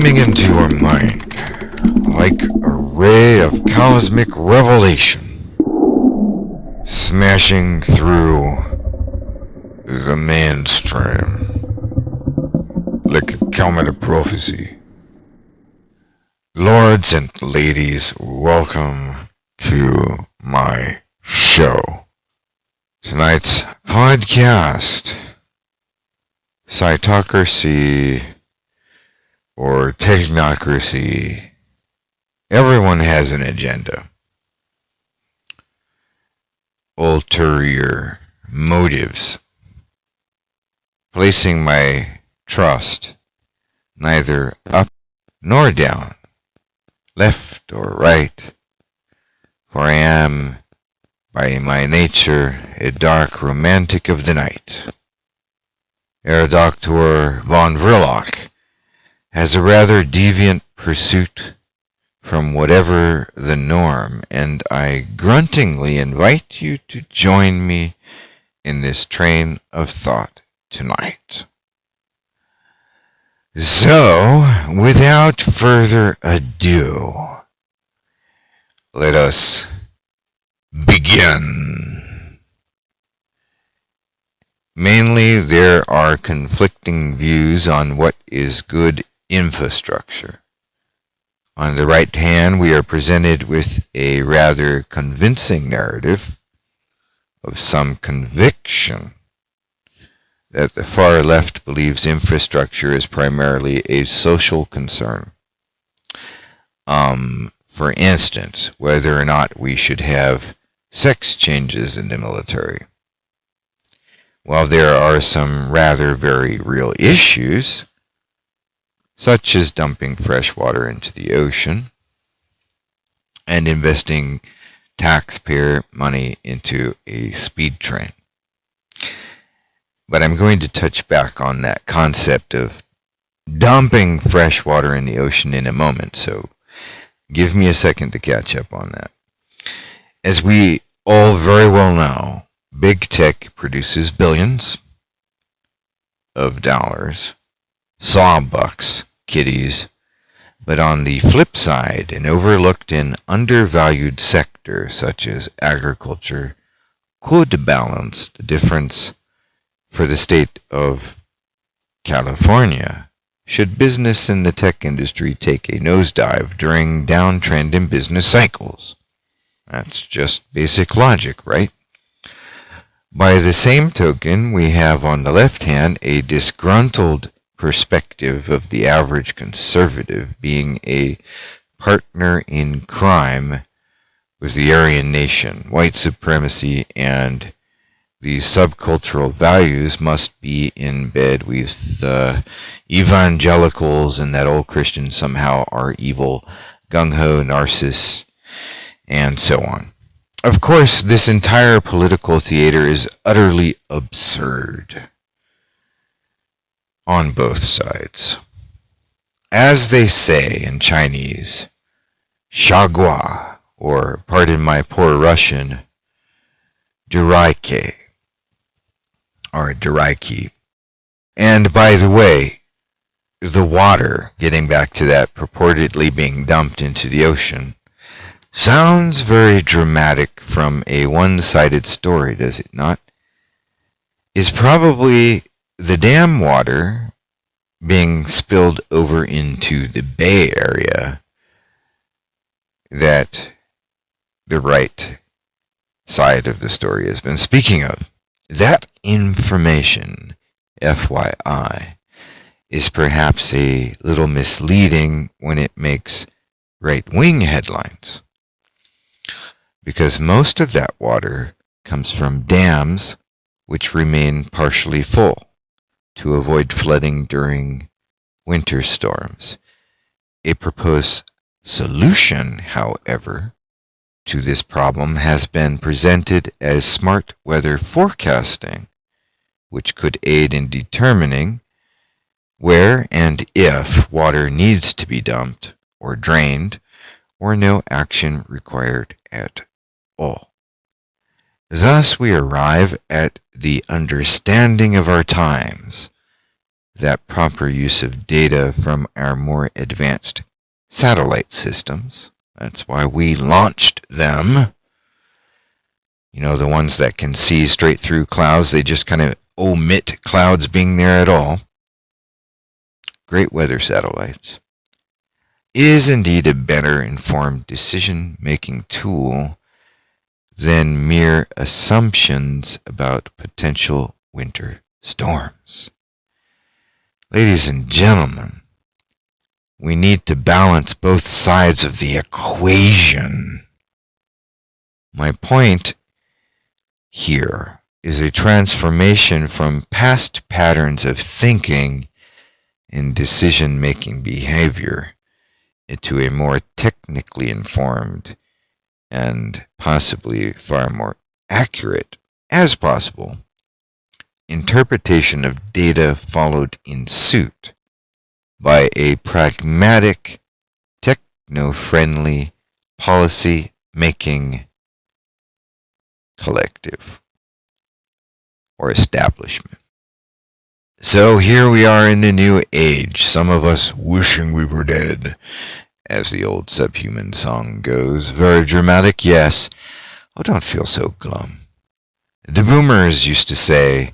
beaming into your mind like a ray of cosmic revelation, smashing through the mainstream like a comet of prophecy. Lords and ladies, welcome to my show. Tonight's podcast, Psytochracy or Technocracy. Everyone has an agenda. Ulterior motives. Placing my trust neither up nor down, left or right, for I am, by my nature, a dark romantic of the night. Herr Doktor von Vrilock has a rather deviant pursuit from whatever the norm, and I gruntingly invite you to join me in this train of thought tonight. So, without further ado, let us begin. Mainly, there are conflicting views on what is good infrastructure. On the right hand, we are presented with a rather convincing narrative of some conviction that the far left believes infrastructure is primarily a social concern. For instance, whether or not we should have sex changes in the military. While there are some rather very real issues, such as dumping fresh water into the ocean and investing taxpayer money into a speed train. But I'm going to touch back on that concept of dumping fresh water in the ocean in a moment, so give me a second to catch up on that. As we all very well know, big tech produces billions of dollars, sawbucks, kiddies, but on the flip side, an overlooked and undervalued sector such as agriculture could balance the difference for the state of California should business in the tech industry take a nosedive during downtrend in business cycles. That's just basic logic, right? By the same token, we have on the left hand a disgruntled perspective of the average conservative being a partner in crime with the Aryan nation, white supremacy, and these subcultural values must be in bed with evangelicals and that all Christians somehow are evil, gung-ho narcissists, and so on. Of course, this entire political theater is utterly absurd on both sides. As they say in Chinese, Shagua, or pardon my poor Russian, Duraike, or Duraiki. And by the way, the water, getting back to that purportedly being dumped into the ocean, sounds very dramatic from a one-sided story, does it not? Is probably the dam water being spilled over into the Bay Area that the right side of the story has been speaking of. That information, FYI, is perhaps a little misleading when it makes right-wing headlines, because most of that water comes from dams which remain partially full to avoid flooding during winter storms. A proposed solution, however, to this problem has been presented as smart weather forecasting, which could aid in determining where and if water needs to be dumped or drained, or no action required at all. Thus we arrive at the understanding of our times that proper use of data from our more advanced satellite systems. That's why we launched them. You know, the ones that can see straight through clouds, they just kind of omit clouds being there at all. Great weather satellites. Is indeed a better informed decision-making tool than mere assumptions about potential winter storms. Ladies and gentlemen, we need to balance both sides of the equation. My point here is a transformation from past patterns of thinking and decision-making behavior into a more technically informed and possibly far more accurate, as possible, interpretation of data followed in suit by a pragmatic, techno-friendly, policy-making collective or establishment. So here we are in the new age, some of us wishing we were dead, as the old Subhuman song goes. Very dramatic, yes. Oh, don't feel so glum. The boomers used to say,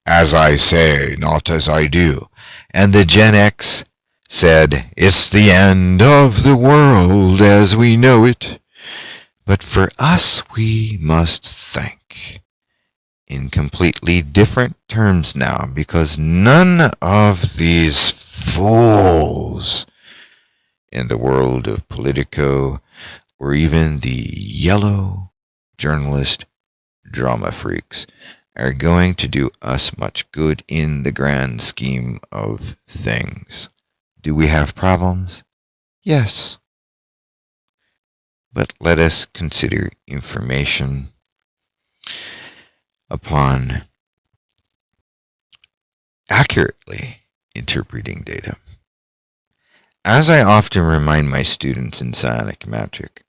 as I say, not as I do. And the Gen X said, it's the end of the world as we know it. But for us, we must think in completely different terms now, because none of these fools in the world of Politico or even the yellow journalist drama freaks are going to do us much good in the grand scheme of things. Do we have problems? Yes. But let us consider information upon accurately interpreting data. As I often remind my students in psionic magic,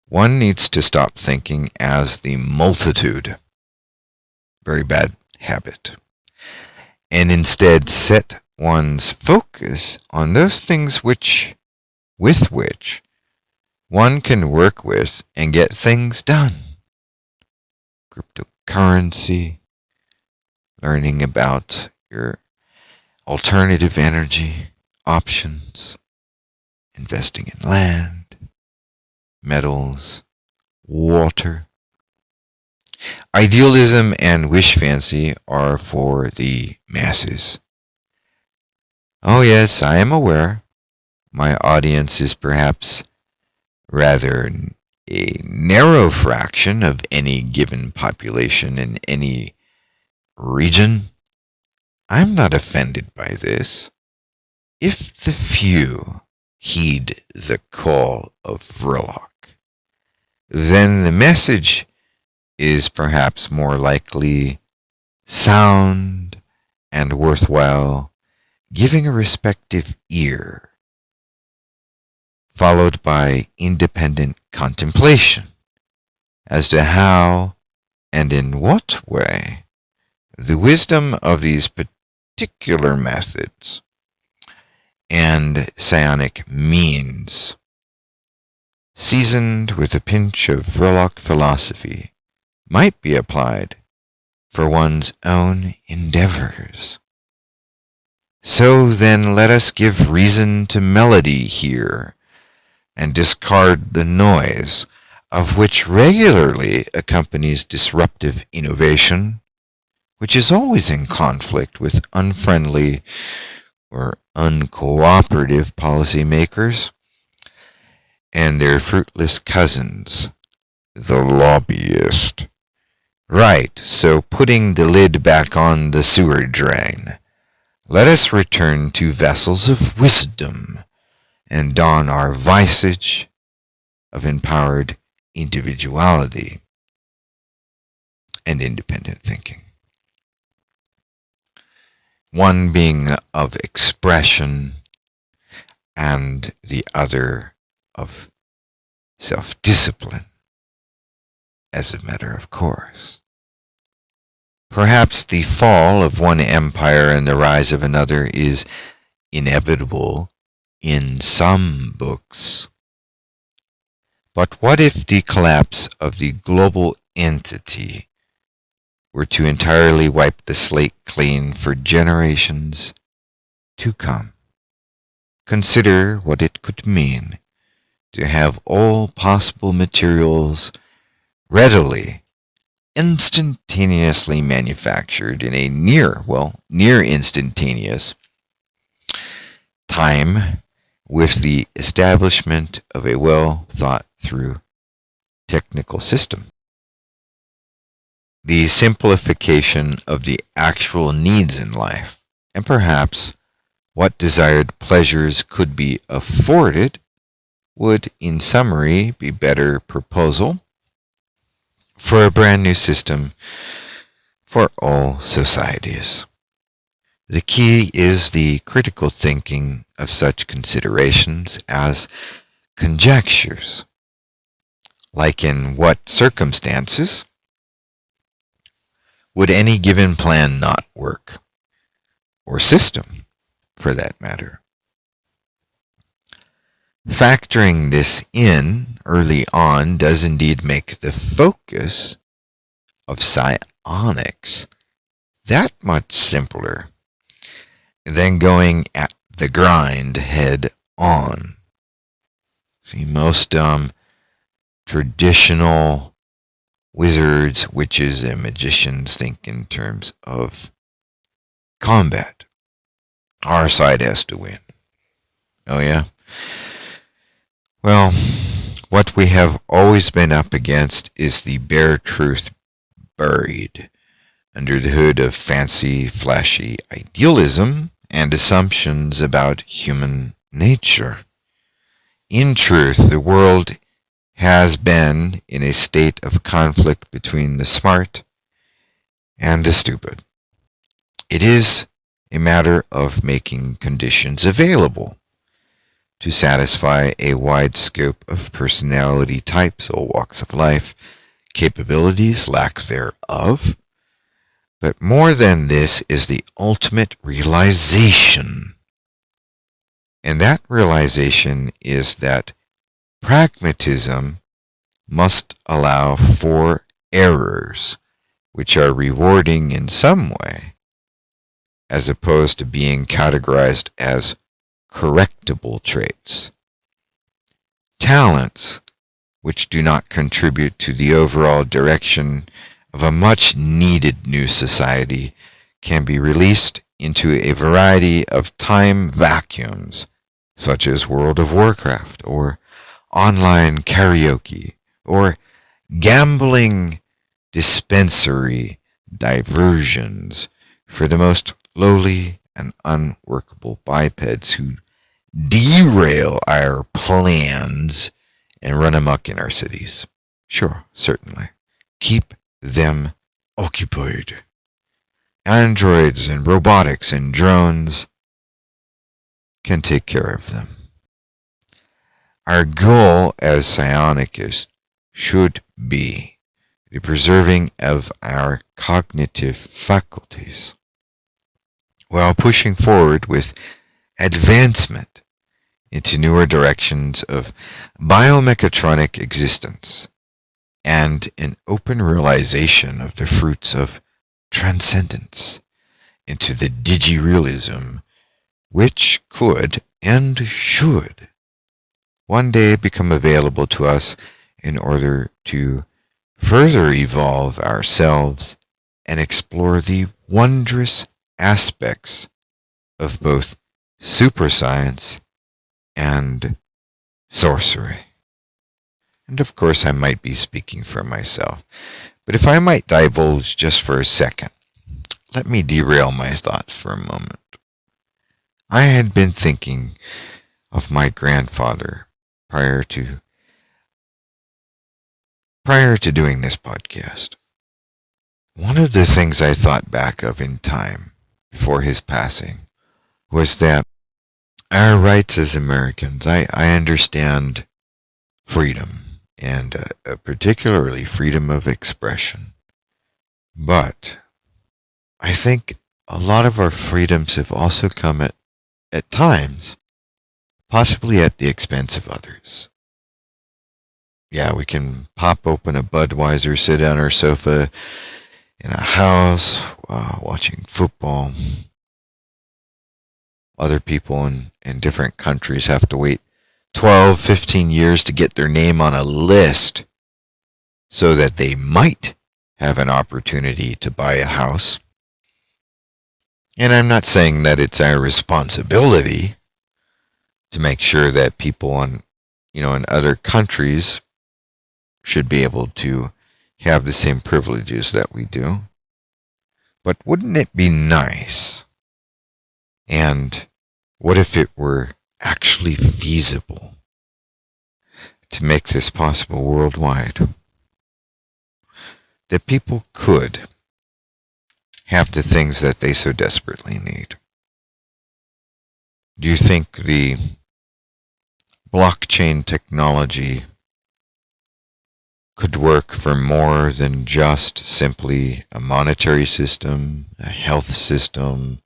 one needs to stop thinking as the multitude. Very bad habit. And instead set one's focus on those things with which one can work with and get things done. Cryptocurrency, learning about your alternative energy options, investing in land, metals, water. Idealism and wish fancy are for the masses. Oh yes, I am aware. My audience is perhaps rather a narrow fraction of any given population in any region. I'm not offended by this. If the few heed the call of Vrilock, then the message is perhaps more likely sound and worthwhile, giving a respective ear, followed by independent contemplation as to how and in what way the wisdom of these particular methods and psionic means, seasoned with a pinch of Vrilock philosophy, might be applied for one's own endeavors. So then let us give reason to melody here, and discard the noise of which regularly accompanies disruptive innovation, which is always in conflict with unfriendly or uncooperative policymakers and their fruitless cousins, the lobbyist. Right, so putting the lid back on the sewer drain, let us return to vessels of wisdom and don our visage of empowered individuality and independent thinking. One being of expression and the other of self-discipline, as a matter of course. Perhaps the fall of one empire and the rise of another is inevitable in some books. But what if the collapse of the global entity were to entirely wipe the slate clean for generations to come? Consider what it could mean to have all possible materials readily, instantaneously manufactured in a near instantaneous time with the establishment of a well thought through technical system. The simplification of the actual needs in life, and perhaps what desired pleasures could be afforded, would, in summary, be better proposal for a brand new system for all societies. The key is the critical thinking of such considerations as conjectures, like in what circumstances would any given plan not work, or system, for that matter. Factoring this in early on does indeed make the focus of psionics that much simpler than going at the grind head on. See, most traditional wizards, witches, and magicians think in terms of combat. Our side has to win. Oh yeah? Well, what we have always been up against is the bare truth buried under the hood of fancy, flashy idealism and assumptions about human nature. In truth, the world has been in a state of conflict between the smart and the stupid. It is a matter of making conditions available to satisfy a wide scope of personality types, all walks of life, capabilities, lack thereof. But more than this is the ultimate realization. And that realization is that pragmatism must allow for errors, which are rewarding in some way, as opposed to being categorized as correctable traits. Talents, which do not contribute to the overall direction of a much needed new society, can be released into a variety of time vacuums, such as World of Warcraft, or online karaoke, or gambling dispensary diversions for the most lowly and unworkable bipeds who derail our plans and run amok in our cities. Sure, certainly. Keep them occupied. Androids and robotics and drones can take care of them. Our goal as psionicists should be the preserving of our cognitive faculties, while pushing forward with advancement into newer directions of biomechatronic existence and an open realization of the fruits of transcendence into the digirealism which could and should one day become available to us in order to further evolve ourselves and explore the wondrous aspects of both superscience and sorcery. And of course I might be speaking for myself, but if I might divulge just for a second, let me derail my thoughts for a moment. I had been thinking of my grandfather prior to doing this podcast. One of the things I thought back of in time before his passing was that our rights as Americans, I understand freedom, and particularly freedom of expression. But I think a lot of our freedoms have also come at times, possibly at the expense of others. Yeah, we can pop open a Budweiser, sit on our sofa in a house watching football. Other people in different countries have to wait 12, 15 years to get their name on a list so that they might have an opportunity to buy a house. And I'm not saying that it's our responsibility to make sure that people in other countries should be able to have the same privileges that we do. But wouldn't it be nice? And what if it were actually feasible to make this possible worldwide? That people could have the things that they so desperately need. Do you think the blockchain technology could work for more than just simply a monetary system, a health system,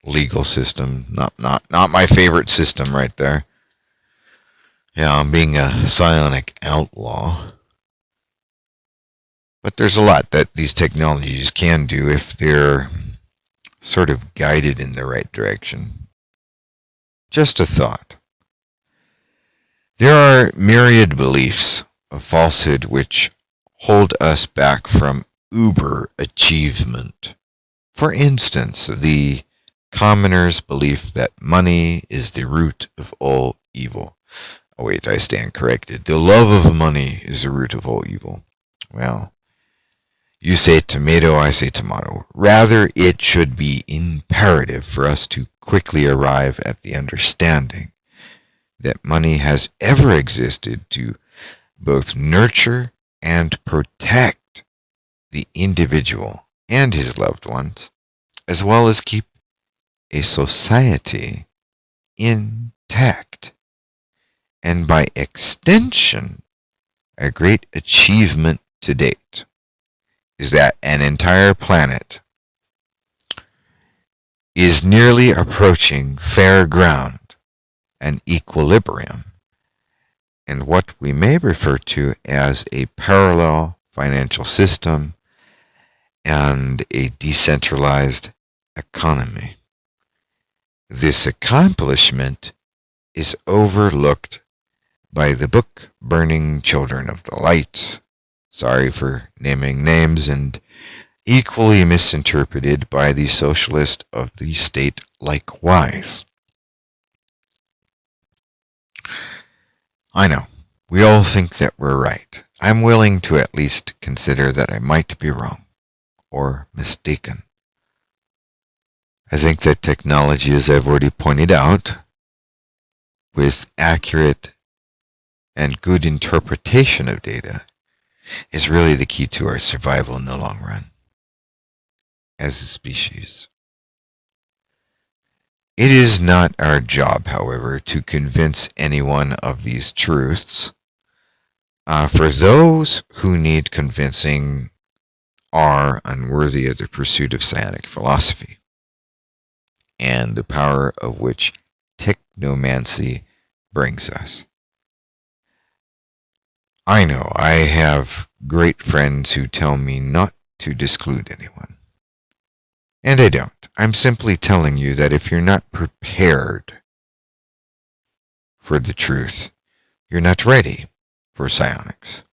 legal system? Not my favorite system right there. Yeah, I'm being a psionic outlaw. But there's a lot that these technologies can do if they're sort of guided in the right direction. Just a thought. There are myriad beliefs of falsehood which hold us back from uber achievement. For instance, the commoner's belief that money is the root of all evil. Oh wait, I stand corrected. The love of money is the root of all evil. Well, you say tomato, I say tomato. Rather, it should be imperative for us to quickly arrive at the understanding that money has ever existed to both nurture and protect the individual and his loved ones, as well as keep a society intact, and by extension, a great achievement to date is that an entire planet is nearly approaching fair ground and equilibrium in what we may refer to as a parallel financial system and a decentralized economy. This accomplishment is overlooked by the book-burning children of the light, sorry for naming names, and equally misinterpreted by the socialist of the state likewise. I know, we all think that we're right. I'm willing to at least consider that I might be wrong or mistaken. I think that technology, as I've already pointed out, with accurate and good interpretation of data, is really the key to our survival in the long run as a species. It is not our job, however, to convince anyone of these truths. For those who need convincing are unworthy of the pursuit of psionic philosophy, and the power of which technomancy brings us. I know I have great friends who tell me not to disclude anyone. And I don't. I'm simply telling you that if you're not prepared for the truth, you're not ready for psionics.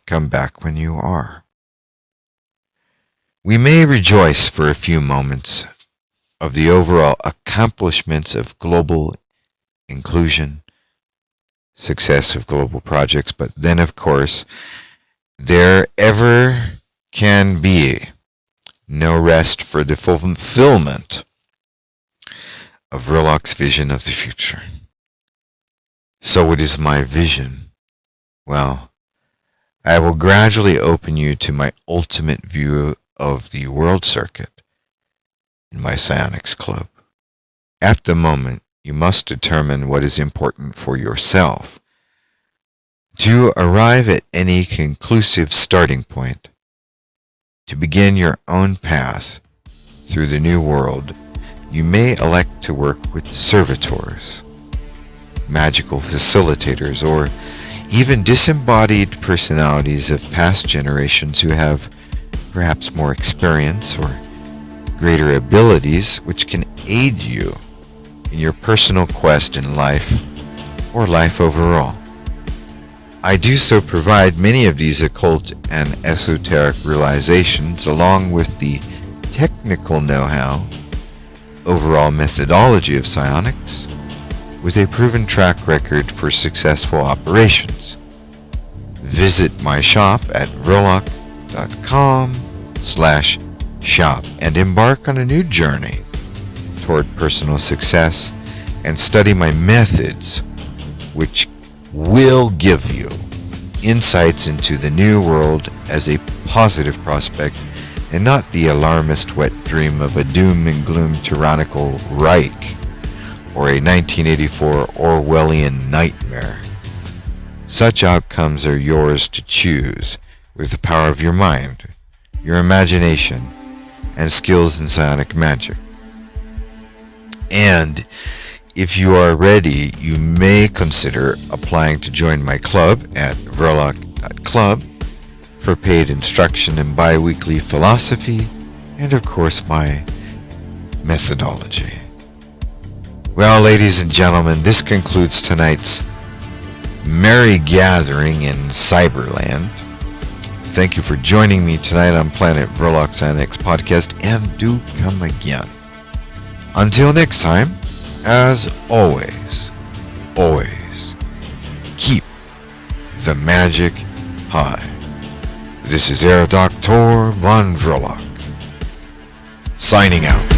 Come back when you are. We may rejoice for a few moments of the overall accomplishments of global inclusion, success of global projects, but then, of course, there ever can be no rest for the fulfillment of Vrilock's vision of the future. So what is my vision? Well, I will gradually open you to my ultimate view of the world circuit in my psionics club. At the moment, you must determine what is important for yourself. To arrive at any conclusive starting point, To begin your own path through the new world, you may elect to work with servitors, magical facilitators, or even disembodied personalities of past generations who have perhaps more experience or greater abilities which can aid you in your personal quest in life or life overall. I do so provide many of these occult and esoteric realizations along with the technical know-how, overall methodology of psionics, with a proven track record for successful operations. Visit my shop at vrilock.com/shop and embark on a new journey toward personal success and study my methods, which will give you insights into the new world as a positive prospect and not the alarmist wet dream of a doom and gloom tyrannical Reich or a 1984 Orwellian nightmare. Such outcomes are yours to choose with the power of your mind, your imagination, and skills in psionic magic. And if you are ready, you may consider applying to join my club at vrilock.club for paid instruction in bi-weekly philosophy and, of course, my methodology. Well, ladies and gentlemen, this concludes tonight's merry gathering in Cyberland. Thank you for joining me tonight on Planet Vrilock Psionics Podcast, and do come again. Until next time, as always, keep the magic high. This is Herr Doktor von Vrilock, signing out.